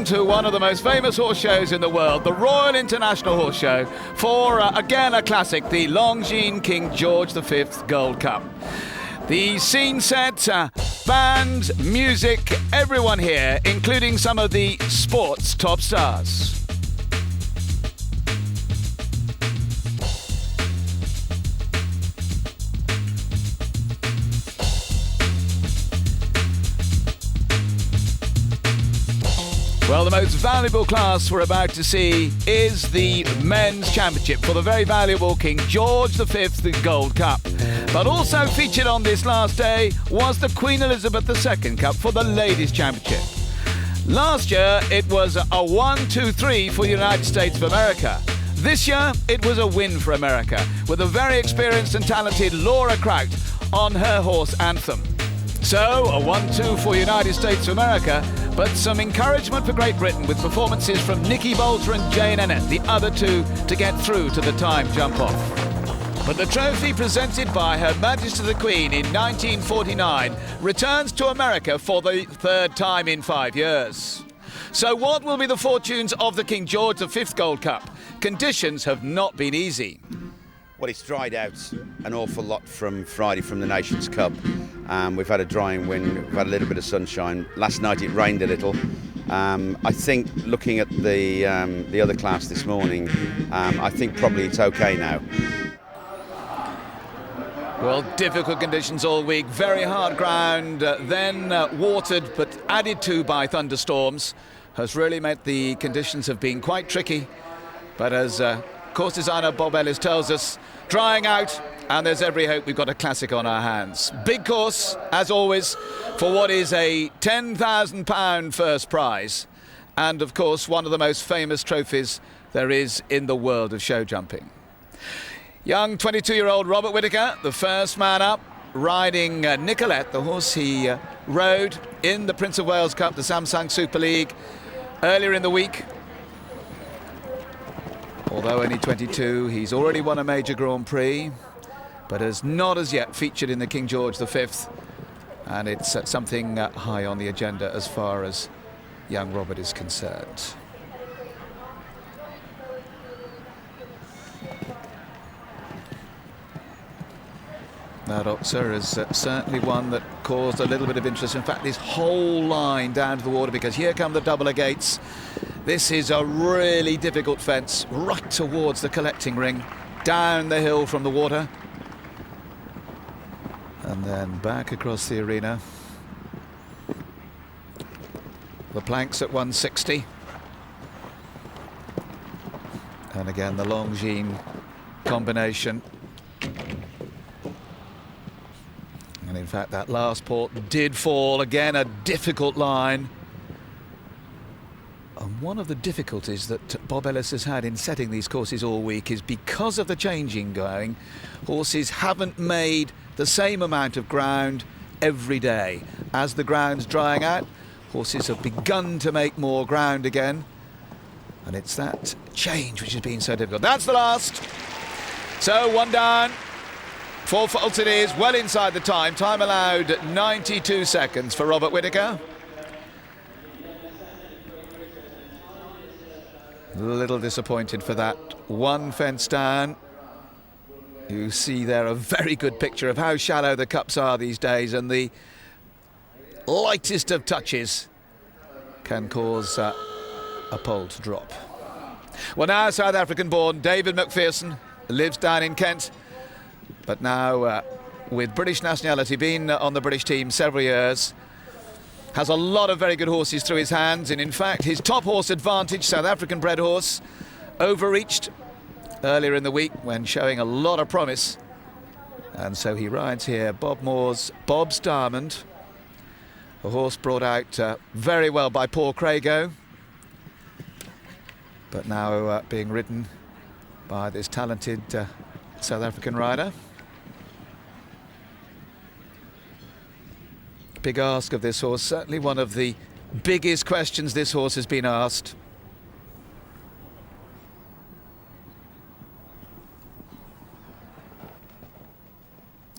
on to one of the most famous horse shows in the world, the Royal International Horse Show, for, again, a classic, the Longines King George V Gold Cup. The scene set, band, music, everyone here, including some of the sport's top stars. Well, the most valuable class we're about to see is the men's championship for the very valuable King George V Gold Cup. But also featured on this last day was the Queen Elizabeth II Cup for the ladies' championship. Last year, it was a 1-2-3 for the United States of America. This year, it was a win for America, with a very experienced and talented Laura Kraut on her horse Anthem. So, a 1-2 for United States of America, but some encouragement for Great Britain with performances from Nikki Bolter and Jane Ennett, the other two to get through to the time jump-off. But the trophy presented by Her Majesty the Queen in 1949 returns to America for the third time in 5 years. So what will be the fortunes of the King George V Gold Cup? Conditions have not been easy. Well, it's dried out an awful lot from Friday from the Nations Cup. We've had a drying wind, we've had a little bit of sunshine. Last night it rained a little. I think looking at the other class this morning, I think probably it's okay now. Well, difficult conditions all week, very hard ground, then watered but added to by thunderstorms, has really meant the conditions have been quite tricky. But as course designer Bob Ellis tells us, drying out, and there's every hope we've got a classic on our hands. Big course, as always, for what is a £10,000 first prize, and of course one of the most famous trophies there is in the world of show jumping. Young 22-year-old Robert Whittaker, the first man up, riding Nicolette, the horse he rode in the Prince of Wales Cup, the Samsung Super League, earlier in the week. Although only 22, he's already won a major Grand Prix, but has not as yet featured in the King George V, and it's something high on the agenda as far as young Robert is concerned. That Oxer is certainly one that caused a little bit of interest. In fact, this whole line down to the water, because here come the doubler gates. This is a really difficult fence, right towards the collecting ring, down the hill from the water, and then back across the arena. The planks at 160. And again, the Longines combination. And in fact, that last port did fall. Again, a difficult line. And one of the difficulties that Bob Ellis has had in setting these courses all week is because of the changing going, horses haven't made the same amount of ground every day. As the ground's drying out, horses have begun to make more ground again. And it's that change which has been so difficult. That's the last. So one down. 4 faults it is, well inside the time. Time allowed 92 seconds for Robert Whittaker. A little disappointed for that one fence down. You see there a very good picture of how shallow the cups are these days, and the lightest of touches can cause a pole to drop. Well, now South African-born David McPherson lives down in Kent, but now with British nationality, been on the British team several years, has a lot of very good horses through his hands, and in fact his top horse Advantage, South African bred horse, overreached earlier in the week when showing a lot of promise, and so he rides here Bob Moore's Bob's Diamond, a horse brought out very well by Paul Crago, but now being ridden by this talented South African rider. Big ask of this horse, certainly one of the biggest questions this horse has been asked.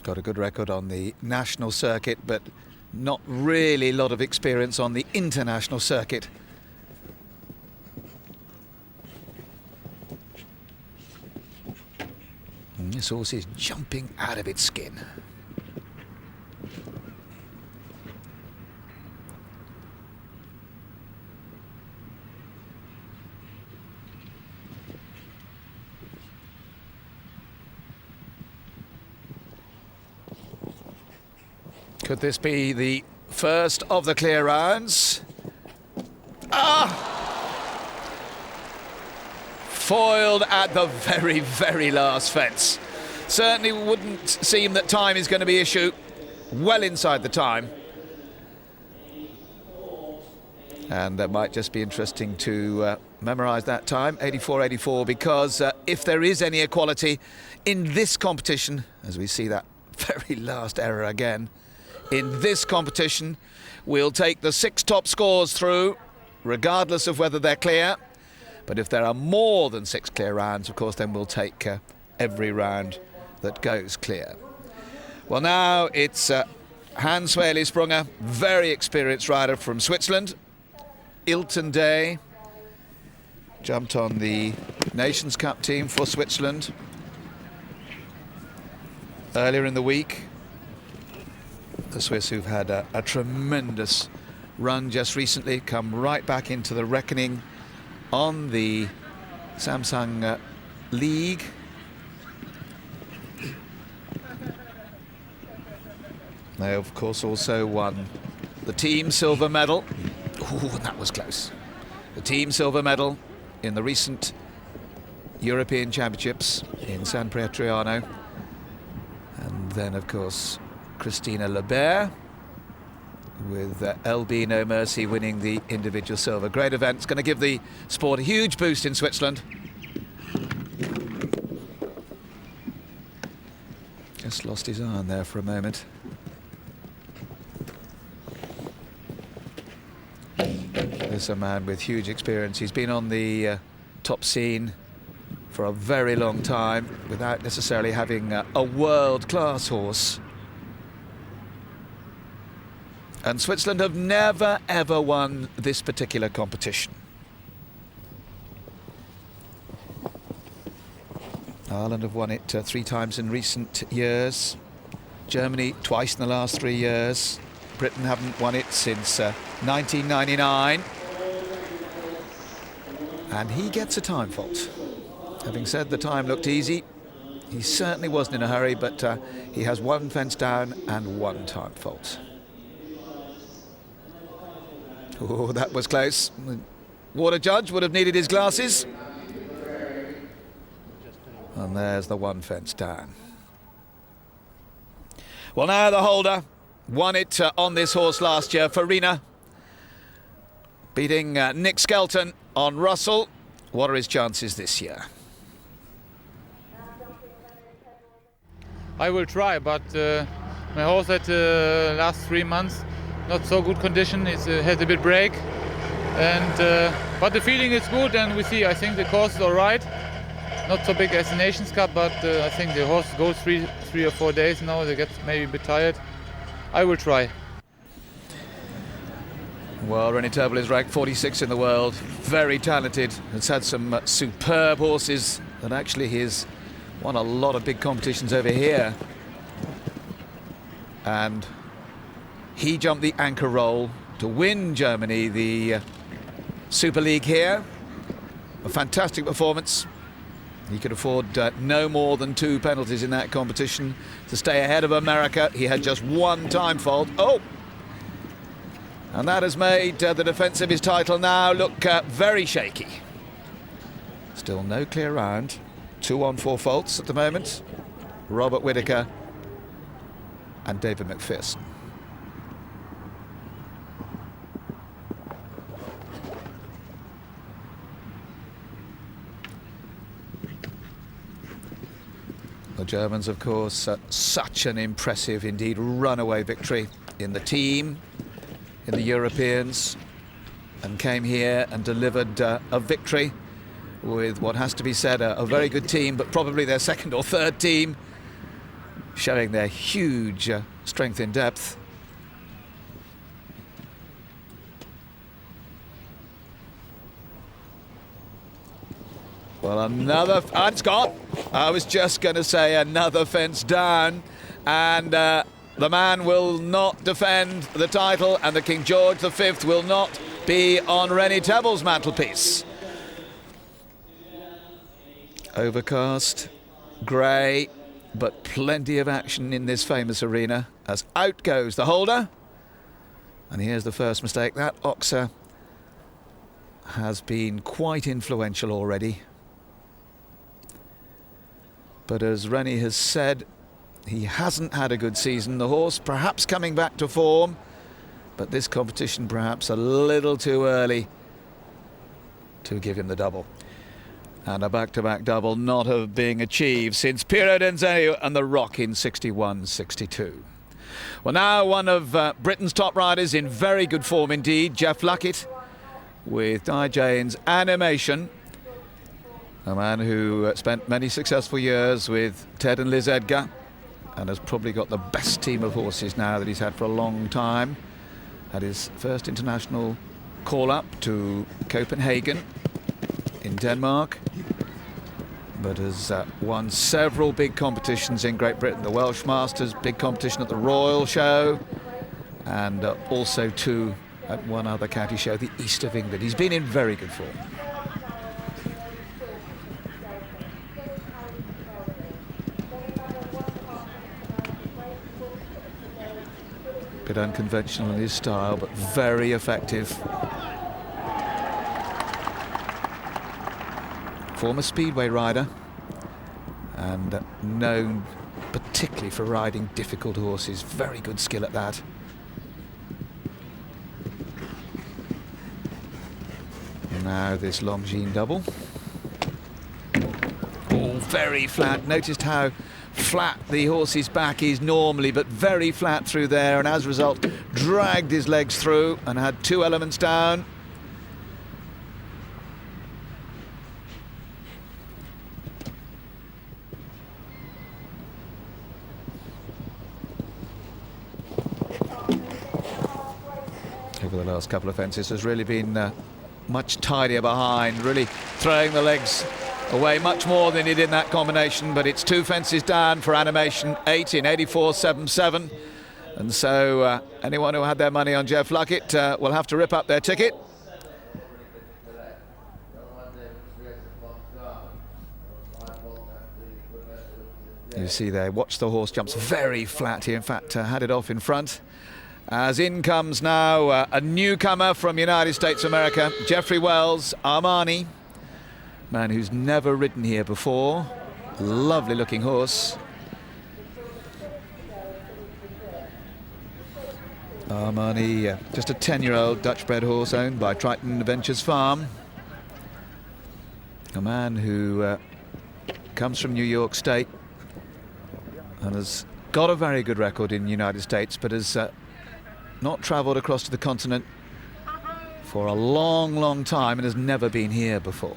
Got a good record on the national circuit, but not really a lot of experience on the international circuit. This horse is jumping out of its skin. Could this be the first of the clear rounds? Foiled at the very, very last fence. Certainly wouldn't seem that time is going to be issue. Well inside the time. And that might just be interesting to memorise that time, 84.84, because if there is any equality in this competition, as we see that very last error again, in this competition, we'll take the 6 top scores through, regardless of whether they're clear. But if there are more than 6 clear rounds, of course, then we'll take every round that goes clear. Well, now it's Hans Swaley-Sprunger, very experienced rider from Switzerland. Ilton Day jumped on the Nations Cup team for Switzerland earlier in the week. The Swiss, who've had a tremendous run just recently, come right back into the reckoning on the Samsung League. They, of course, also won the team silver medal. Ooh, that was close. The team silver medal in the recent European Championships in San Pietriano. And then, of course, Christina Lebert with LB No Mercy winning the individual silver. Great event. It's going to give the sport a huge boost in Switzerland. Just lost his arm there for a moment. There's a man with huge experience. He's been on the top scene for a very long time without necessarily having a world-class horse. And Switzerland have never, ever won this particular competition. Ireland have won it 3 times in recent years. Germany twice in the last 3 years. Britain haven't won it since 1999. And he gets a time fault. Having said the time looked easy, he certainly wasn't in a hurry, but he has 1 fence down and 1 time fault. Oh, that was close. The water judge would have needed his glasses. And there's the 1 fence down. Well, now the holder won it on this horse last year, Farina, beating Nick Skelton on Russell. What are his chances this year? I will try, but my horse had last 3 months not so good condition. It has a bit break, and but the feeling is good, and we see. I think the course is all right. Not so big as the Nations Cup, but I think the horse goes 3 or 4 days now. They get maybe a bit tired. I will try. Well, René Tobel is ranked 46 in the world. Very talented. Has had some superb horses, and actually he's won a lot of big competitions over here. And he jumped the anchor roll to win Germany the Super League here. A fantastic performance. He could afford no more than 2 penalties in that competition to stay ahead of America. He had just 1 time fault. Oh! And that has made the defence of his title now look very shaky. Still no clear round. 2 on 4 faults at the moment. Robert Whittaker and David McPherson. The Germans, of course, such an impressive, indeed, runaway victory in the team, in the Europeans, and came here and delivered a victory with what has to be said a very good team, but probably their 2nd or 3rd team, showing their huge strength in depth. Well, another, and it's gone. I was just going to say another fence down, and the man will not defend the title, and the King George V will not be on Rennie Tebble's mantelpiece. Overcast, grey, but plenty of action in this famous arena as out goes the holder. And here's the first mistake. That oxer has been quite influential already. But as Rennie has said, he hasn't had a good season. The horse perhaps coming back to form, but this competition perhaps a little too early to give him the double. And a back-to-back double not have being achieved since Piero Denzio and the Rock in 61-62. Well, now one of Britain's top riders in very good form indeed, Jeff Luckett, with Di Jane's Animation. A man who spent many successful years with Ted and Liz Edgar and has probably got the best team of horses now that he's had for a long time. Had his first international call-up to Copenhagen in Denmark, but has won several big competitions in Great Britain. The Welsh Masters, big competition at the Royal Show, and also two at one other county show, the East of England. He's been in very good form. Bit unconventional in his style, but very effective. Former Speedway rider and known particularly for riding difficult horses. Very good skill at that. And now this Longines double. Oh, very flat. Noticed how flat the horse's back is normally, but very flat through there, and as a result dragged his legs through and had two elements down. Over the last couple of fences has really been much tidier behind, really throwing the legs away much more than he did in that combination, but it's two fences down for Animation 8 in 84.77, and so anyone who had their money on Jeff Luckett will have to rip up their ticket. You see there, watch the horse jumps very flat here. In fact, had it off in front. As in comes now a newcomer from United States of America, Jeffrey Wells, Armani. Man who's never ridden here before. Lovely looking horse. Armani, just a 10-year-old Dutch-bred horse owned by Triton Adventures Farm. A man who comes from New York State and has got a very good record in the United States, but has not travelled across to the continent for a long, long time and has never been here before.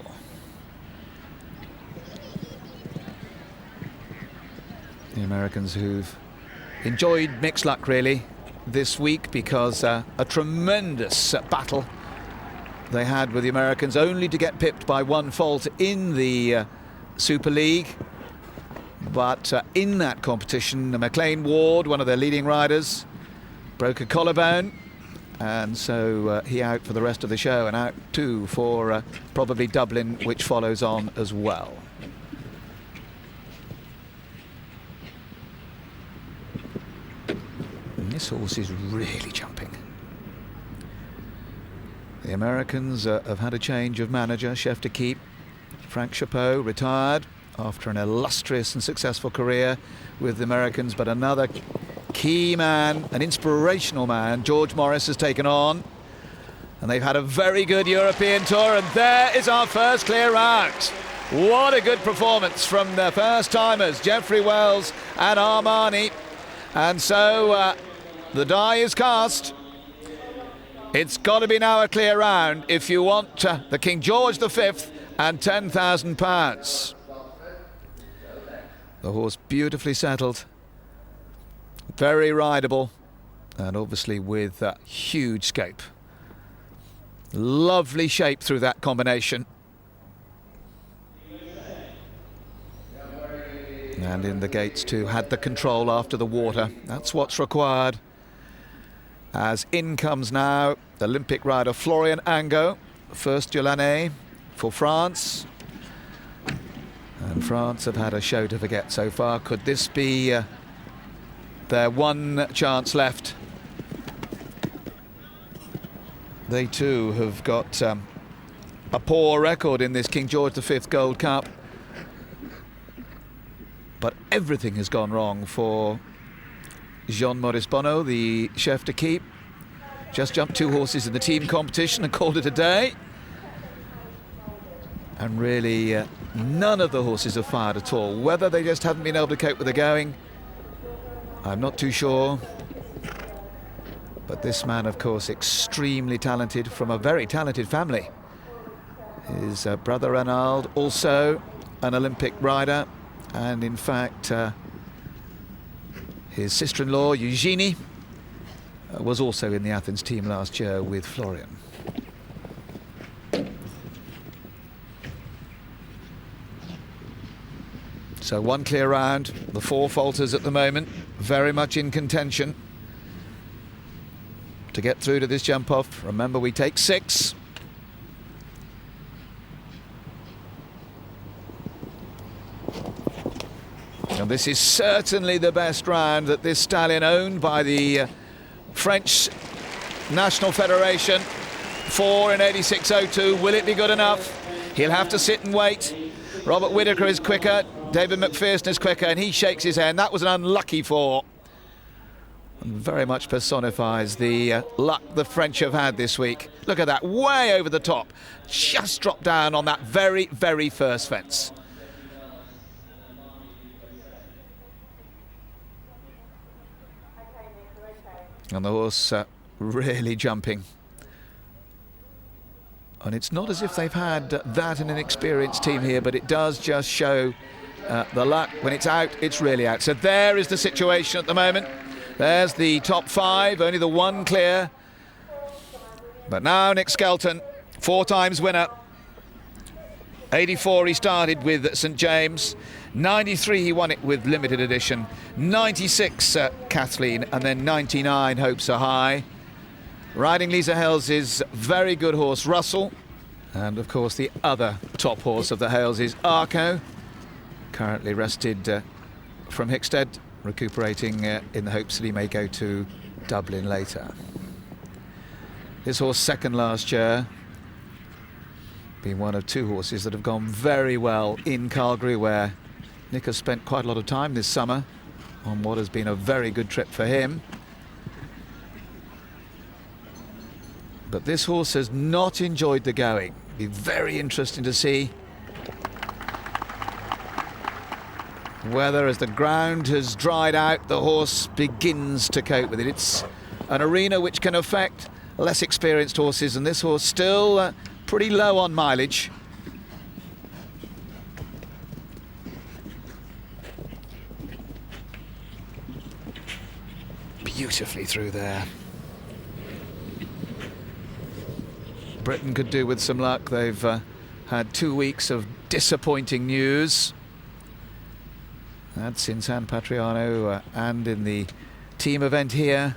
The Americans who've enjoyed mixed luck really this week, because a tremendous battle they had with the Americans, only to get pipped by one fault in the Super League. But in that competition, McLean Ward, one of their leading riders, broke a collarbone, and so he out for the rest of the show, and out too for probably Dublin, which follows on as well. And this horse is really jumping. The Americans have had a change of manager, chef de keep. Frank Chapeau retired after an illustrious and successful career with the Americans, but another key man, an inspirational man, George Morris, has taken on, and they've had a very good European tour, and there is our first clear round. What a good performance from the first timers, Jeffrey Wells and Armani. And so the die is cast. It's got to be now a clear round if you want the King George V and £10,000. The horse beautifully settled, very rideable, and obviously with huge scope. Lovely shape through that combination. And in the gates too, had the control after the water. That's what's required. As in comes now the Olympic rider Florian Angot, first de l'année for France. And France have had a show to forget so far. Could this be their one chance left? They too have got a poor record in this King George V Gold Cup. But everything has gone wrong for Jean-Maurice Bonneau, the chef de keep. Just jumped 2 horses in the team competition and called it a day. And really, none of the horses have fired at all. Whether they just haven't been able to cope with the going, I'm not too sure. But this man, of course, extremely talented, from a very talented family. His brother Renald, also an Olympic rider. And in fact, his sister-in-law, Eugenie, was also in the Athens team last year with Florian. So 1 clear round, the 4 falters at the moment, very much in contention to get through to this jump-off. Remember, we take 6. And this is certainly the best round that this stallion, owned by the French National Federation, 4 in 86.02. Will it be good enough? He'll have to sit and wait. Robert Whittaker is quicker, David McPherson is quicker, and he shakes his hand. That was an unlucky 4. And very much personifies the luck the French have had this week. Look at that, way over the top. Just dropped down on that very, very first fence. And the horse really jumping. And it's not as if they've had that in an experienced team here, but it does just show the luck. When it's out, it's really out. So there is the situation at the moment. There's the top 5, only the 1 clear. But now Nick Skelton, 4 times winner. 84 he started with St James. 93 he won it with limited edition. 96 Kathleen, and then 99 Hopes Are High. Riding Lisa Hales' very good horse Russell, and of course the other top horse of the Hales is Arco, currently rested from Hickstead, recuperating in the hopes that he may go to Dublin later. This horse second last year, being one of 2 horses that have gone very well in Calgary, where Nick has spent quite a lot of time this summer on what has been a very good trip for him. But this horse has not enjoyed the going. Be very interesting to see whether, as the ground has dried out, the horse begins to cope with it. It's an arena which can affect less experienced horses, and this horse still pretty low on mileage. Beautifully through there. Britain could do with some luck. They've had 2 weeks of disappointing news. That's in San Patriano and in the team event here.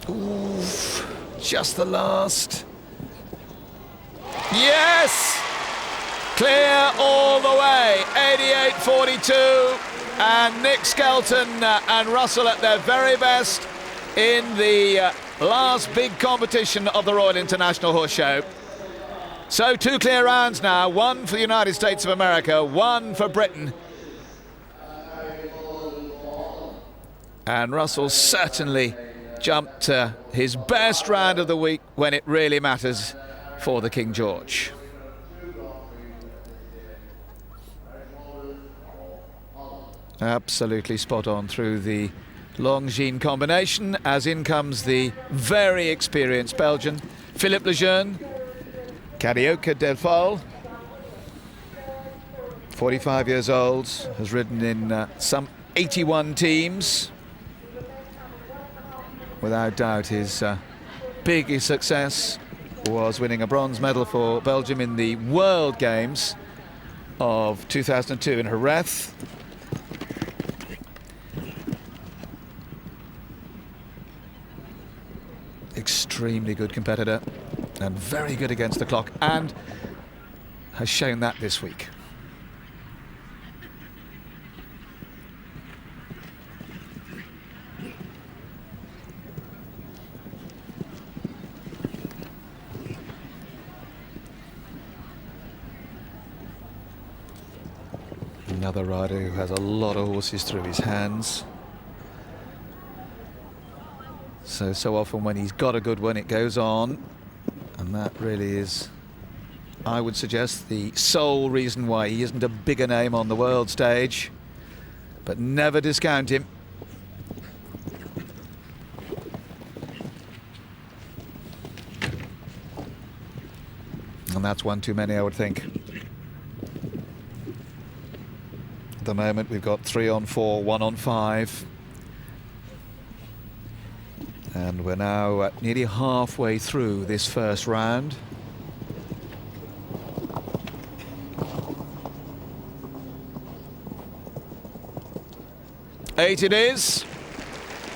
Oof, just the last. Yes! Clear all the way, 88.42. And Nick Skelton and Russell at their very best in the last big competition of the Royal International Horse Show. So 2 clear rounds now, 1 for the United States of America, 1 for Britain. And Russell certainly jumped his best round of the week when it really matters for the King George. Absolutely spot on through the Longines combination, as in comes the very experienced Belgian, Philippe Lejeune, Carioca del Fol, 45 years old, has ridden in some 81 teams. Without doubt his biggest success was winning a bronze medal for Belgium in the World Games of 2002 in Jerez. Extremely good competitor and very good against the clock, and has shown that this week. Another rider who has a lot of horses through his hands. So often when he's got a good one, it goes on. And that really is, I would suggest, the sole reason why he isn't a bigger name on the world stage. But never discount him. And that's one too many, I would think. At the moment, we've got 3 on 4, 1 on 5. And we're now nearly halfway through this first round. Eight it is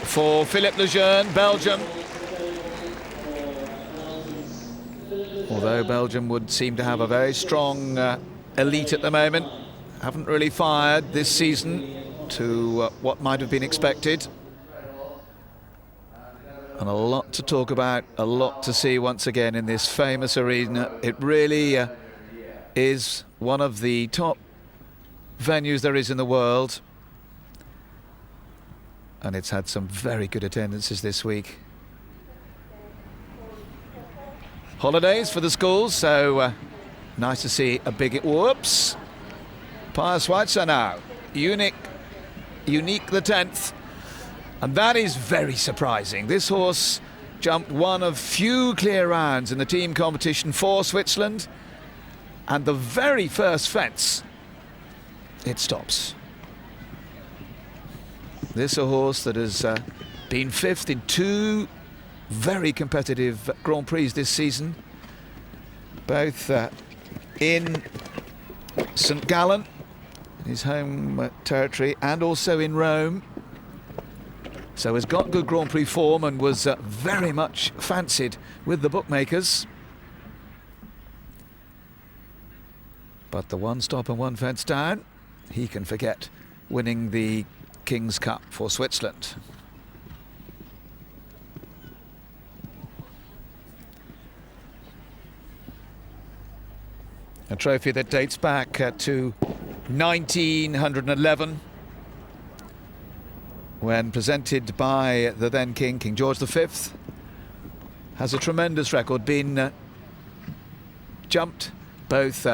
for Philippe Lejeune, Belgium. Although Belgium would seem to have a very strong elite at the moment, haven't really fired this season to what might have been expected. And a lot to talk about, a lot to see once again in this famous arena. It really is one of the top venues there is in the world. And it's had some very good attendances this week. Holidays for the schools, so nice to see a big... Whoops! Pius Schweitzer now. Unique the 10th. And that is very surprising. This horse jumped one of few clear rounds in the team competition for Switzerland. And the very first fence, it stops. This is a horse that has been 5th in 2 very competitive Grand Prix this season. Both in St. Gallen, his home territory, and also in Rome. So has got good Grand Prix form and was very much fancied with the bookmakers. But the 1 stop and 1 fence down, he can forget winning the King's Cup for Switzerland. A trophy that dates back to 1911. When presented by the then King, King George V, has a tremendous record, been jumped both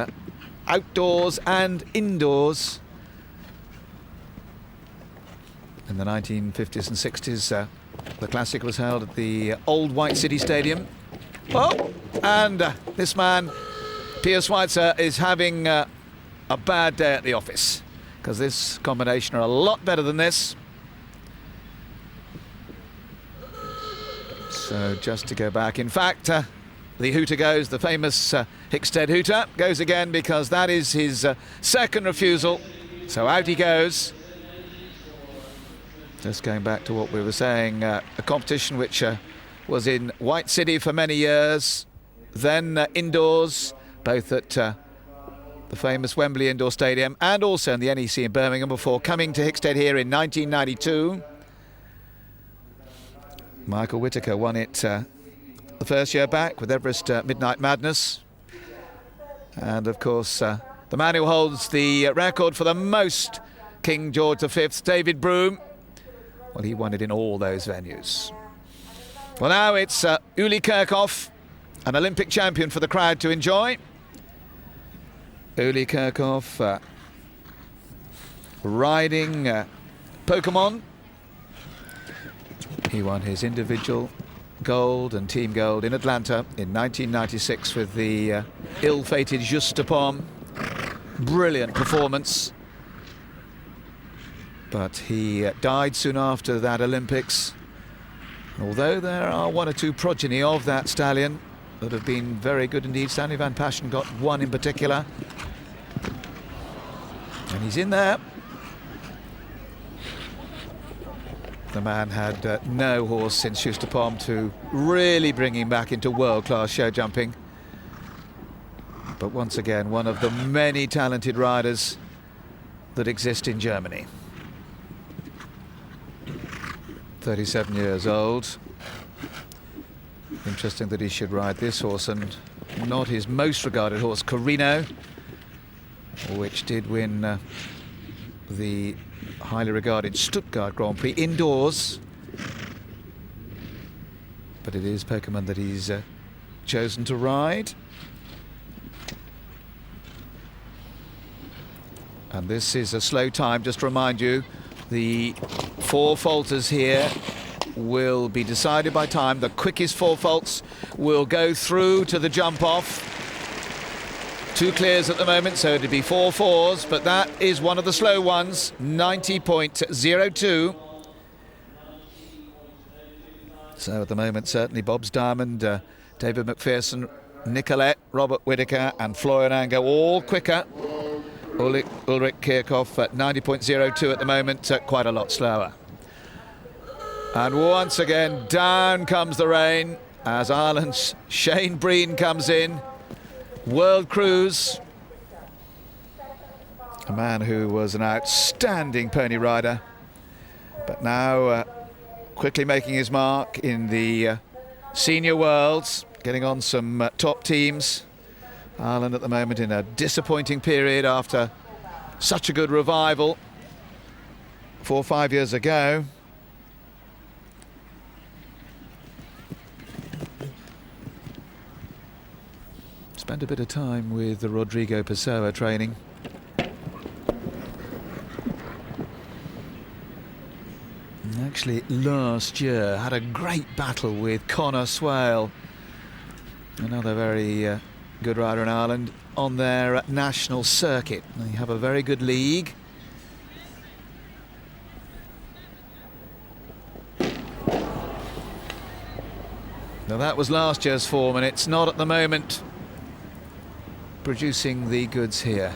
outdoors and indoors. In the 1950s and 60s, the Classic was held at the old White City Stadium. Oh, and this man, Pius Schweitzer, is having a bad day at the office, because this combination are a lot better than this. So just to go back, in fact, the hooter goes, the famous Hickstead hooter goes again, because that is his second refusal. So out he goes. Just going back to what we were saying, a competition which was in White City for many years, then indoors, both at the famous Wembley Indoor Stadium and also in the NEC in Birmingham, before coming to Hickstead here in 1992. Michael Whitaker won it the first year back with Everest Midnight Madness. And of course, the man who holds the record for the most King George V's, David Broom, well, he won it in all those venues. Well, now it's Uli Kirchhoff, an Olympic champion for the crowd to enjoy. Uli Kirchhoff riding Pokemon. He won his individual gold and team gold in Atlanta in 1996 with the ill-fated Juste Pomme. Brilliant performance. But he died soon after that Olympics. Although there are 1 or 2 progeny of that stallion, that have been very good indeed. Stanley Van Passion got one in particular. And he's in there. The man had no horse since Schuster-Pom to really bring him back into world-class show jumping. But once again, one of the many talented riders that exist in Germany. 37 years old. Interesting that he should ride this horse and not his most regarded horse, Carino, which did win the highly regarded Stuttgart Grand Prix indoors. But it is Pokemon that he's chosen to ride. And this is a slow time, just to remind you. The 4 falters here will be decided by time. The quickest 4 faults will go through to the jump off. 2 clears at the moment, so it'd be 4 fours, but that is one of the slow ones, 90.02. So at the moment, certainly Bob's Diamond, David McPherson, Nicolette, Robert Whittaker and Florian Ango all quicker. Ulrich Kirchhoff at 90.02 at the moment, quite a lot slower. And once again, down comes the rain as Ireland's Shane Breen comes in. World Cruise. A man who was an outstanding pony rider, but now quickly making his mark in the senior worlds, getting on some top teams. Ireland at the moment in a disappointing period after such a good revival 4 or 5 years ago. Spent a bit of time with the Rodrigo Pessoa training. And actually last year had a great battle with Conor Swale, another very good rider in Ireland, on their national circuit. They have a very good league. Now that was last year's form, and it's not at the moment producing the goods here.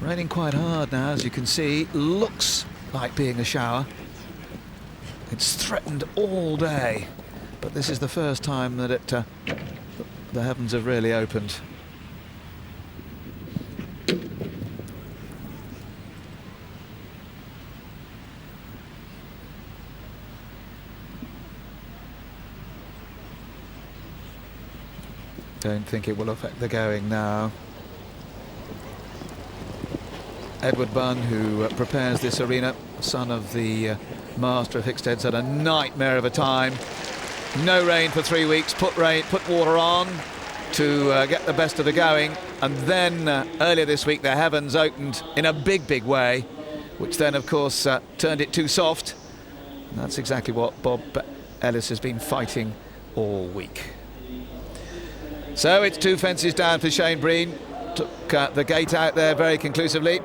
Raining quite hard now, as you can see. Looks like being a shower. It's threatened all day. But this is the first time that the heavens have really opened. Don't think it will affect the going now. Edward Bunn, who prepares this arena, son of the master of Hickstead's, had a nightmare of a time. No rain for 3 weeks, put water on to get the best of the going, and then earlier this week the heavens opened in a big way, which then of course turned it too soft. And that's exactly what Bob Ellis has been fighting all week. So it's 2 fences down for Shane Breen. Took the gate out there very conclusively.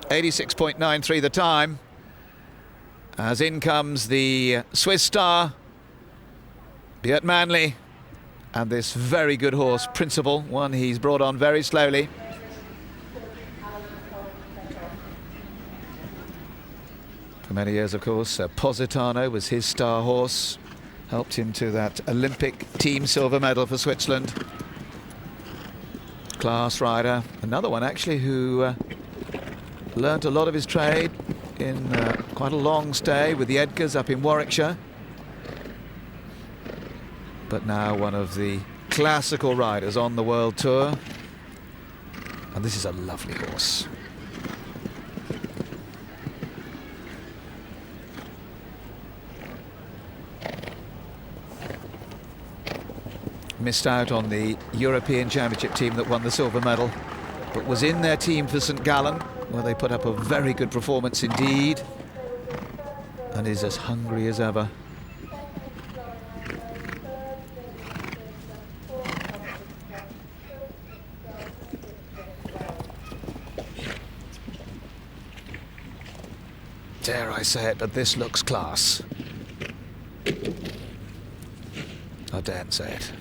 86.93 the time. As in comes the Swiss star, Björn Manley, and this very good horse, Principal, one he's brought on very slowly. For many years, of course, Positano was his star horse, helped him to that Olympic team silver medal for Switzerland. Class rider, another one actually who learnt a lot of his trade in quite a long stay with the Edgars up in Warwickshire. But now one of the classical riders on the world tour. And this is a lovely horse. Missed out on the European Championship team that won the silver medal, but was in their team for St Gallen, where they put up a very good performance indeed, and is as hungry as ever. Dare I say it, but this looks class. I daren't say it.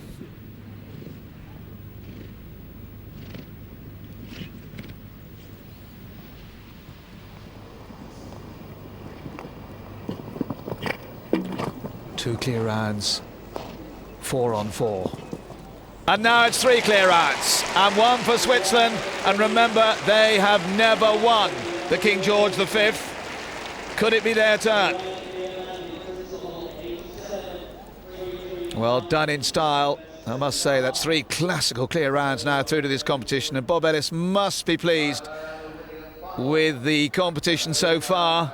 Two clear rounds, 4 on 4. And now it's 3 clear rounds, and 1 for Switzerland. And remember, they have never won the King George V. Could it be their turn? Well done in style. I must say, that's 3 classical clear rounds now through to this competition, and Bob Ellis must be pleased with the competition so far.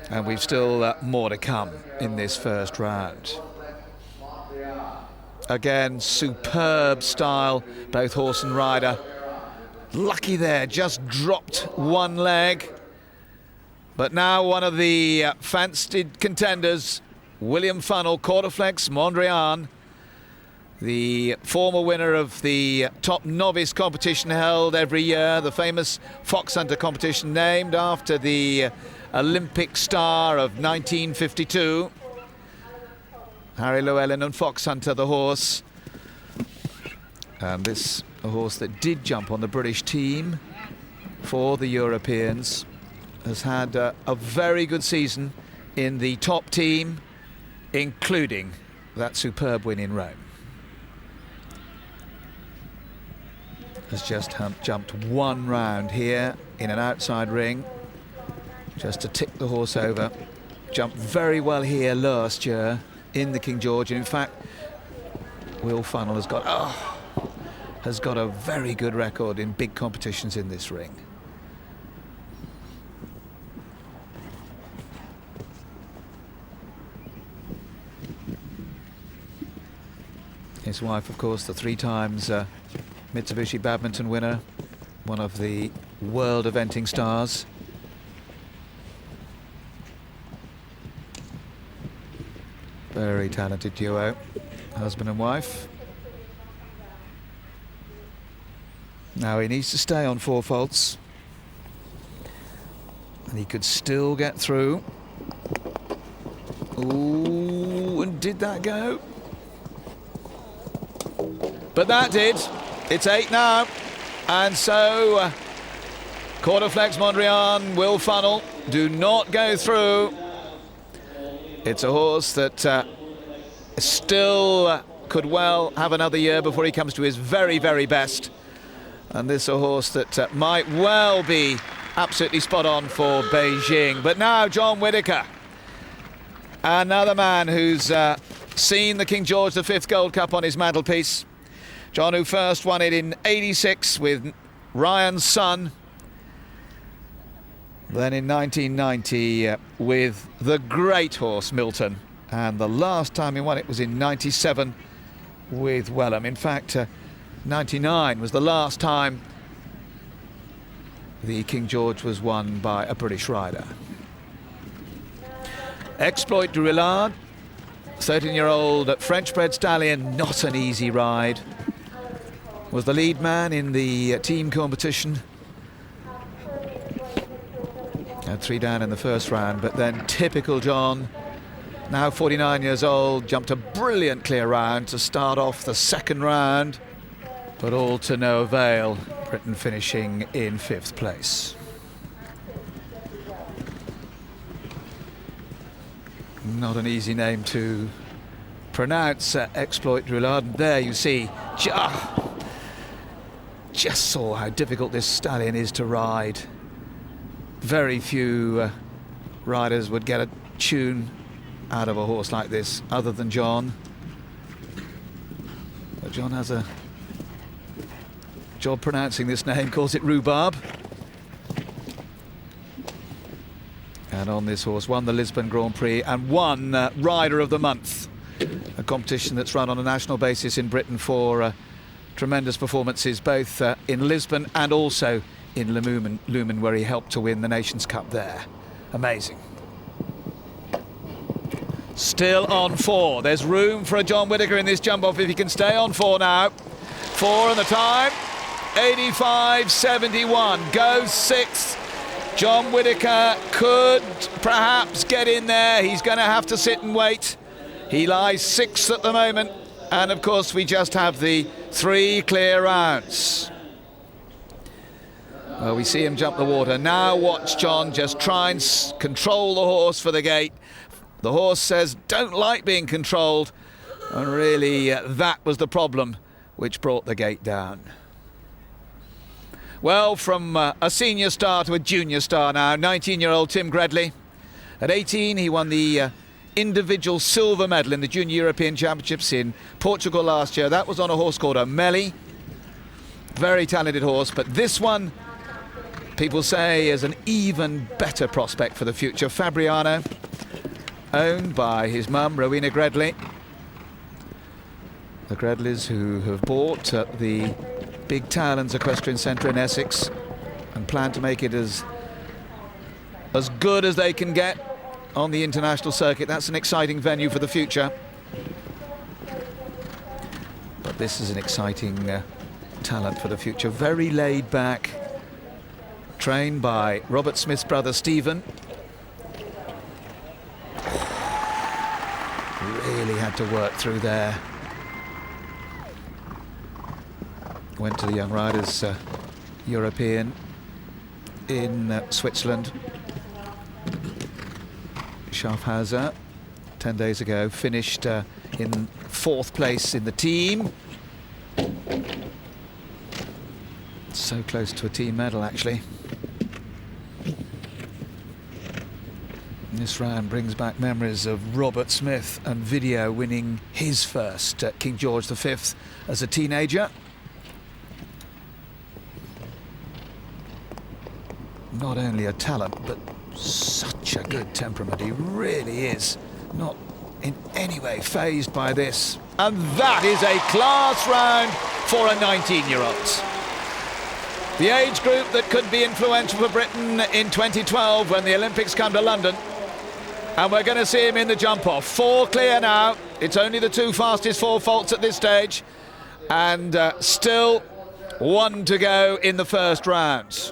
And we've still more to come in this first round. Again, superb style, both horse and rider. Lucky there, just dropped one leg. But now one of the fancied contenders, William Funnell, Quarterflex Mondrian, the former winner of the top novice competition held every year, the famous Fox Hunter competition named after the Olympic star of 1952. Harry Llewellyn and Fox Hunter, the horse. And this, a horse that did jump on the British team for the Europeans, has had a very good season in the top team, including that superb win in Rome. Has just jumped one round here in an outside ring, just to tick the horse over. Jumped very well here last year in the King George, and in fact, Will Funnell has got a very good record in big competitions in this ring. His wife, of course, the 3 times Mitsubishi badminton winner, one of the world eventing stars. Very talented duo, husband and wife. Now he needs to stay on 4 faults, and he could still get through. Ooh, and did that go? But that did. It's 8 now, and so Quarterflex Mondrian, Will Funnell do not go through. It's a horse that still could well have another year before he comes to his very, very best. And this is a horse that might well be absolutely spot on for Beijing. But now John Whittaker, another man who's seen the King George V Gold Cup on his mantelpiece. John, who first won it in '86 with Ryan's son. Then in 1990 with the great horse Milton, and the last time he won it was in '97 with Wellham. In fact, '99 was the last time the King George was won by a British rider. Exploit du Rillard, 13-year-old French-bred stallion, not an easy ride. Was the lead man in the team competition. Had 3 down in the first round, but then typical John, now 49 years old, jumped a brilliant clear round to start off the second round, but all to no avail. Britain finishing in 5th place. Not an easy name to pronounce, Exploit du Rillard. There you see, just saw how difficult this stallion is to ride. Very few riders would get a tune out of a horse like this, other than John. But John has a job pronouncing this name, calls it rhubarb. And on this horse, won the Lisbon Grand Prix and won Rider of the Month, a competition that's run on a national basis in Britain for tremendous performances, both in Lisbon and also in Lumen, where he helped to win the Nations Cup there. Amazing. Still on 4. There's room for a John Whittaker in this jump-off if he can stay on 4 now. 4 and the time, 85.71, goes 6th. John Whittaker could perhaps get in there. He's going to have to sit and wait. He lies 6th at the moment, and of course we just have the 3 clear rounds. Well, we see him jump the water. Now watch John just try and control the horse for the gate. The horse says, don't like being controlled. And really, that was the problem which brought the gate down. Well, from a senior star to a junior star now, 19-year-old Tim Gredley. At 18, he won the individual silver medal in the Junior European Championships in Portugal last year. That was on a horse called a Melly. Very talented horse, but this one, people say, is an even better prospect for the future. Fabriano, owned by his mum, Rowena Gredley. The Gredleys who have bought at the Big Talons Equestrian Centre in Essex and plan to make it as good as they can get on the international circuit. That's an exciting venue for the future. But this is an exciting talent for the future. Very laid back, trained by Robert Smith's brother Stephen. Really had to work through there. Went to the Young Riders European in Switzerland. Schaffhauser 10 days ago finished in 4th place in the team. So close to a team medal, actually. This round brings back memories of Robert Smith and Video winning his first King George V as a teenager. Not only a talent, but such a good temperament. He really is not in any way fazed by this. And that is a class round for a 19-year-old. The age group that could be influential for Britain in 2012 when the Olympics come to London. And we're going to see him in the jump-off. 4 clear now. It's only the 2 fastest 4 faults at this stage. And still 1 to go in the first round.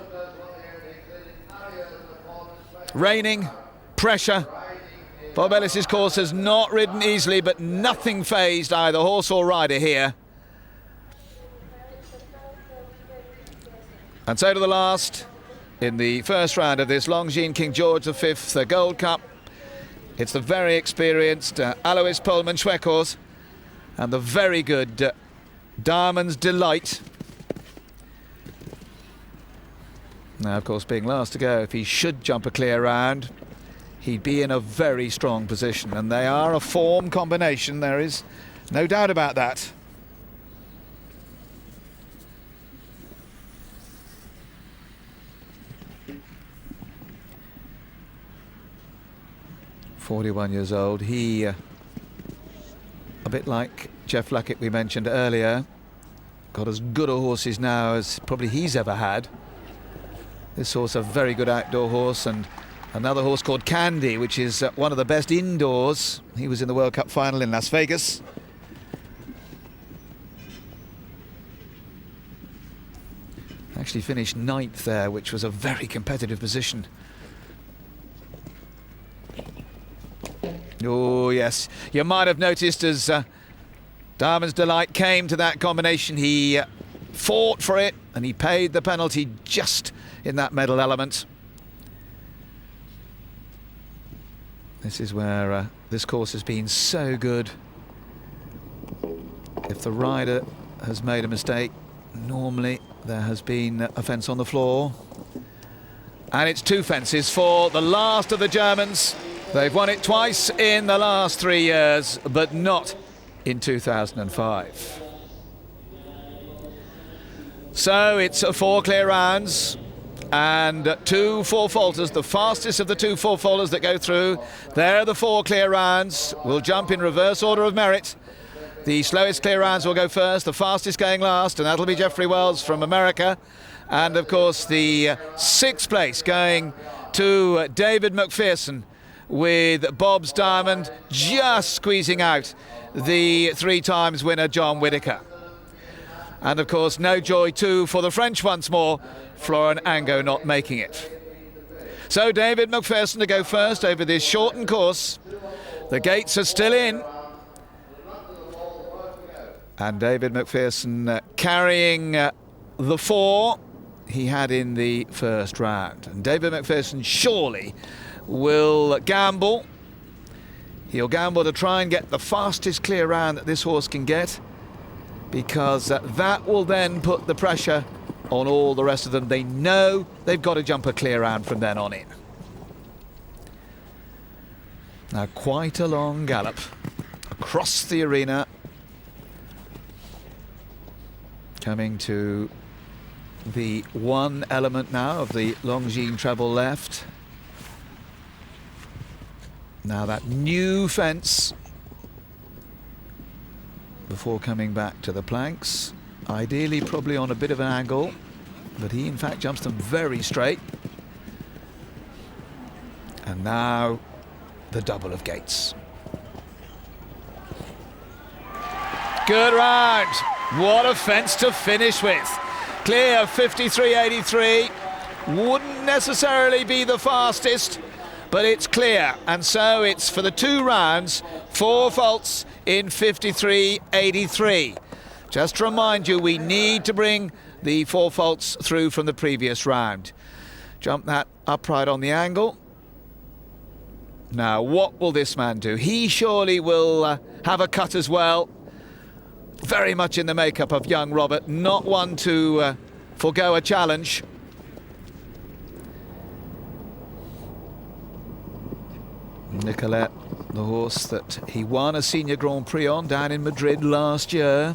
Raining, pressure. Bob Ellis's course has not ridden easily, but nothing fazed either horse or rider here. And so to the last in the first round of this Longines King George V Gold Cup. It's the very experienced Alois Pullman Schweckhorse and the very good Diamond's Delight. Now, of course, being last to go, if he should jump a clear round, he'd be in a very strong position. And they are a form combination, there is no doubt about that. ...41 years old. He, a bit like Jeff Luckett we mentioned earlier, got as good a horses now as probably he's ever had. This horse, a very good outdoor horse, and another horse called Candy, which is one of the best indoors. He was in the World Cup final in Las Vegas. Actually finished 9th there, which was a very competitive position. Oh, yes. You might have noticed as Diamond's Delight came to that combination, he fought for it, and he paid the penalty just in that medal element. This is where this course has been so good. If the rider has made a mistake, normally there has been a fence on the floor. And it's 2 fences for the last of the Germans. They've won it twice in the last 3 years, but not in 2005. So it's 4 clear rounds and 2 4-faulters, the fastest of the 2 4-faulters that go through. There are the 4 clear rounds. We'll jump in reverse order of merit. The slowest clear rounds will go first, the fastest going last, and that'll be Jeffrey Wells from America. And of course the 6th place going to David McPherson, with Bob's Diamond just squeezing out the 3 times winner John Whittaker. And of course no joy too for the French once more, Florent Angot not making it. So David McPherson to go first over this shortened course. The gates are still in, And David McPherson carrying the 4 he had in the first round. And David McPherson surely will gamble. He'll gamble to try and get the fastest clear round that this horse can get, because that will then put the pressure on all the rest of them. They know they've got to jump a clear round from then on in. Now quite a long gallop across the arena, coming to the one element now of the Longines treble left. Now that new fence before coming back to the planks, ideally probably on a bit of an angle, but he in fact jumps them very straight. And now the double of gates. Good round. What a fence to finish with. Clear 53.83. Wouldn't necessarily be the fastest, but it's clear. And so it's for the 2 rounds, 4 faults in 53.83. Just to remind you, we need to bring the 4 faults through from the previous round. Jump that upright on the angle. Now, what will this man do? He surely will have a cut as well. Very much in the makeup of young Robert, not one to forgo a challenge. Nicolette, the horse that he won a Senior Grand Prix on down in Madrid last year.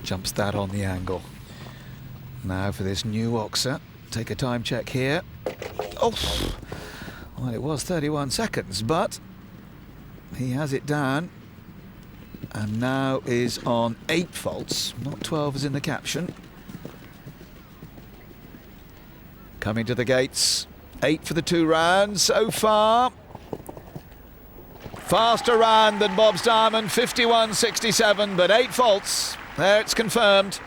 Jumps that on the angle. Now for this new oxer. Take a time check here. Oh, well, it was 31 seconds, but he has it down and now is on 8 faults, not 12 as in the caption. Coming to the gates, 8 for the 2 rounds so far. Faster round than Bob's Diamond, 51.67, but 8 faults. There, it's confirmed.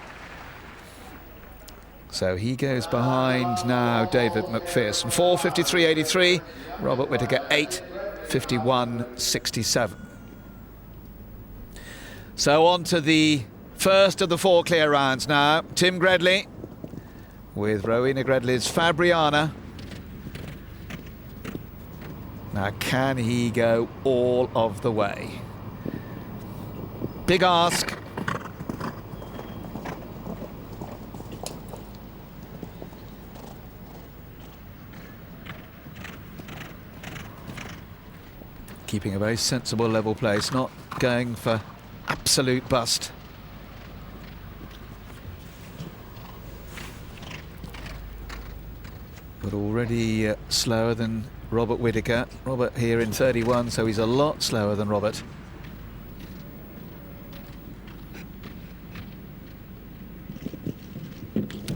So he goes behind now David McPherson. 4:53.83. Robert Whittaker 8:51.67. So on to the first of the 4 clear rounds now. Tim Gredley with Rowena Gredley's Fabriana. Now can he go all of the way? Big ask. Keeping a very sensible level place, not going for absolute bust. But already slower than Robert Whittaker. Robert here in 31, so he's a lot slower than Robert.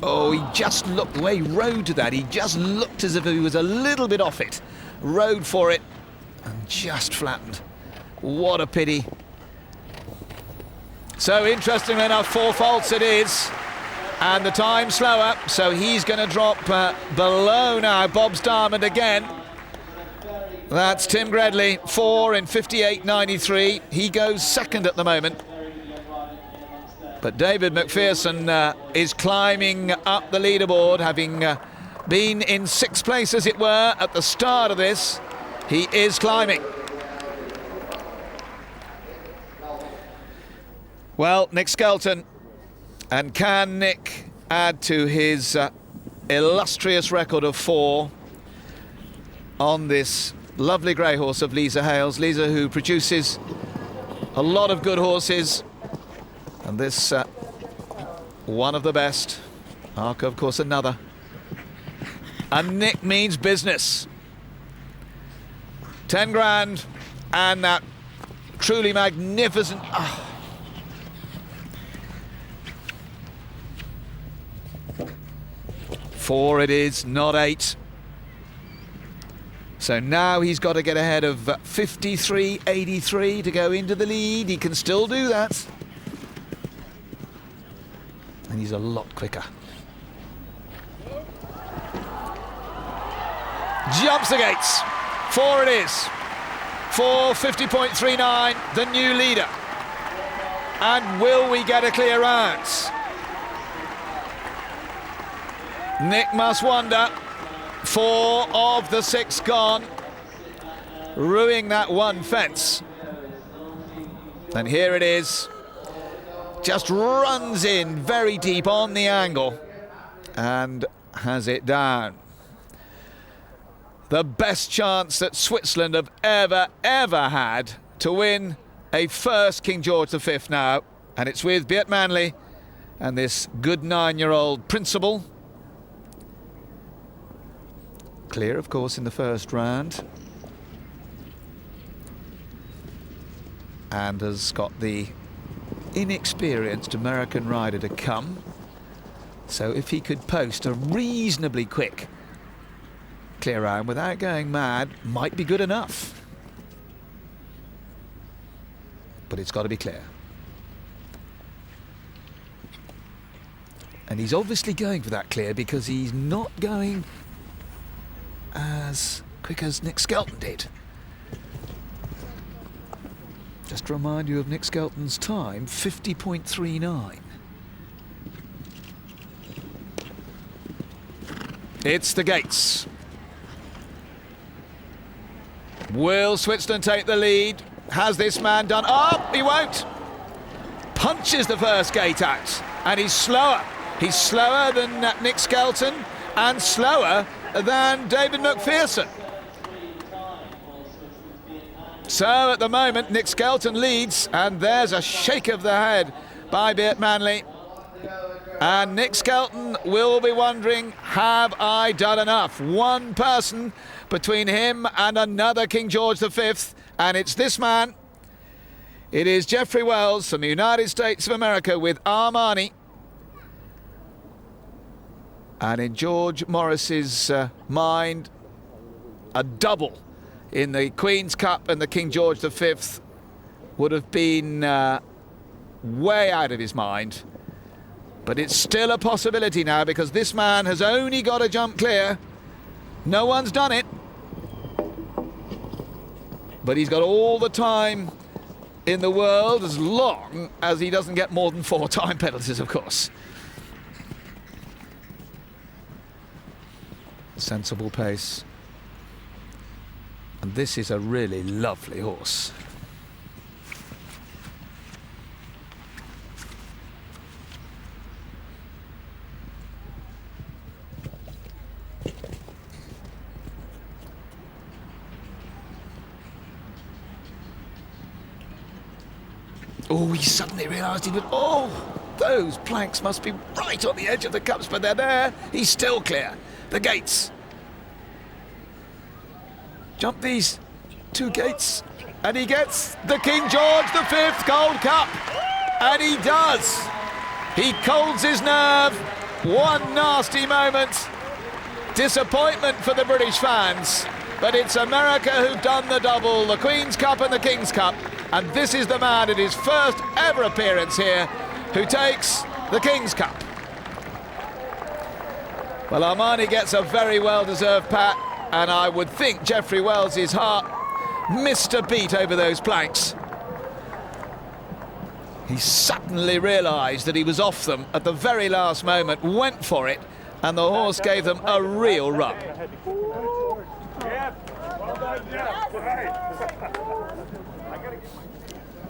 Oh, he just looked, the way he rode to that, he just looked as if he was a little bit off it. Rode for it and just flattened. What a pity. So interestingly enough, 4 faults it is, and the time slower, so he's going to drop below now Bob's Diamond again. That's Tim Gredley, 4 in 58.93. He goes second at the moment. But David McPherson is climbing up the leaderboard, having been in 6th place, as it were, at the start of this. He is climbing. Well, Nick Skelton, and can Nick add to his illustrious record of 4 on this lovely grey horse of Lisa Hales? Lisa, who produces a lot of good horses, and this one of the best. Arca, of course, another. And Nick means business. 10 grand, and that truly magnificent... 4 it is, not 8. So now he's got to get ahead of 53.83 to go into the lead. He can still do that. And he's a lot quicker. Jumps the gates. 4 it is. 4:50.39, the new leader. And will we get a clear round? Nick must wonder. 4 of the 6 gone, ruining that one fence. And here it is. Just runs in very deep on the angle and has it down. The best chance that Switzerland have ever had to win a first King George V now. And it's with Beat Manley and this good 9-year-old Principal. Clear, of course, in the first round. And has got the inexperienced American rider to come. So if he could post a reasonably quick clear round without going mad, might be good enough. But it's got to be clear. And he's obviously going for that clear because he's not going as quick as Nick Skelton did. Just to remind you of Nick Skelton's time, 50.39. It's the gates. Will Switzerland take the lead? Has this man done? Oh, he won't. Punches the first gate out, and he's slower. He's slower than Nick Skelton and slower than David McPherson. So at the moment, Nick Skelton leads, and there's a shake of the head by Beat Manley. And Nick Skelton will be wondering, have I done enough? One person between him and another King George V, and it's this man. It is Jeffrey Wells from the United States of America with Armani. And in George Morris's mind, a double in the Queen's Cup and the King George V would have been way out of his mind. But it's still a possibility now because this man has only got to jump clear. No one's done it. But he's got all the time in the world as long as he doesn't get more than 4 time penalties, of course. Sensible pace. And this is a really lovely horse. Oh, he suddenly realised he would... Oh, those planks must be right on the edge of the cups, but they're there. He's still clear. The gates. Jump these 2 gates, and he gets the King George V Gold Cup. And he does. He colds his nerve. One nasty moment. Disappointment for the British fans. But it's America who've done the double, the Queen's Cup and the King's Cup. And this is the man at his first ever appearance here who takes the King's Cup. Well, Armani gets a very well-deserved pat, and I would think Jeffrey Wells' heart missed a beat over those planks. He suddenly realised that he was off them at the very last moment, went for it, and the horse gave them a real rub.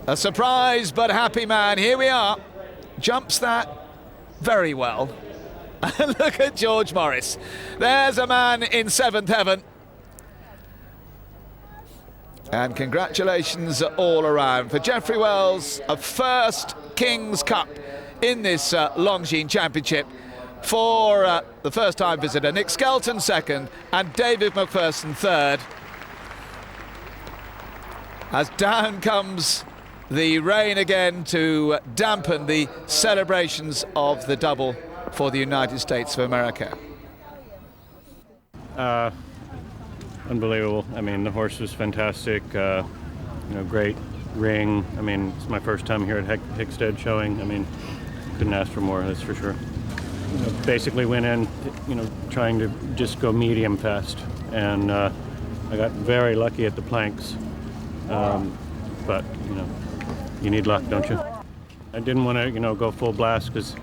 A surprise but happy man. Here we are. Jumps that very well. And look at George Morris. There's a man in 7th heaven. And congratulations all around for Jeffrey Wells, a first King's Cup in this Longines Championship for the first-time visitor, Nick Skelton 2nd and David McPherson 3rd. As down comes the rain again to dampen the celebrations of the double for the United States of America. Unbelievable. I mean, the horse was fantastic. You know, great ring. I mean, it's my first time here at Hickstead showing. I mean, couldn't ask for more, that's for sure. You know, basically went in, you know, trying to just go medium fast, and I got very lucky at the planks. But you need luck, don't you? I didn't want to go full blast because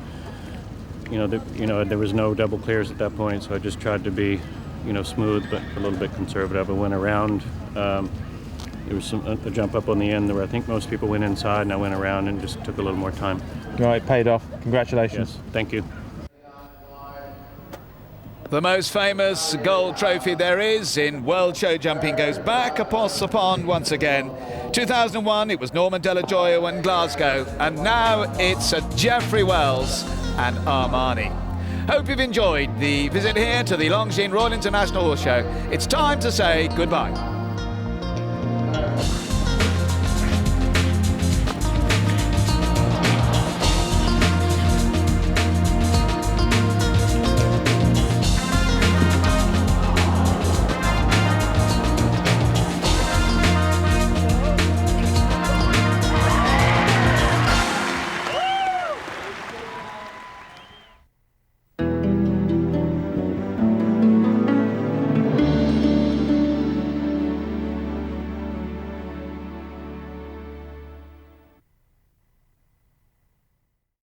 there was no double clears at that point, so I just tried to be smooth but a little bit conservative. I went around. There was a jump up on the end where I think most people went inside, and I went around and just took a little more time. Right, paid off. Congratulations. Yes, thank you. The most famous gold trophy there is in world show jumping goes back across the pond once again. 2001, it was Norman Delajoyo and Glasgow, and now it's Geoffrey Wells and Armani. Hope you've enjoyed the visit here to the Longines Royal International Horse Show. It's time to say goodbye.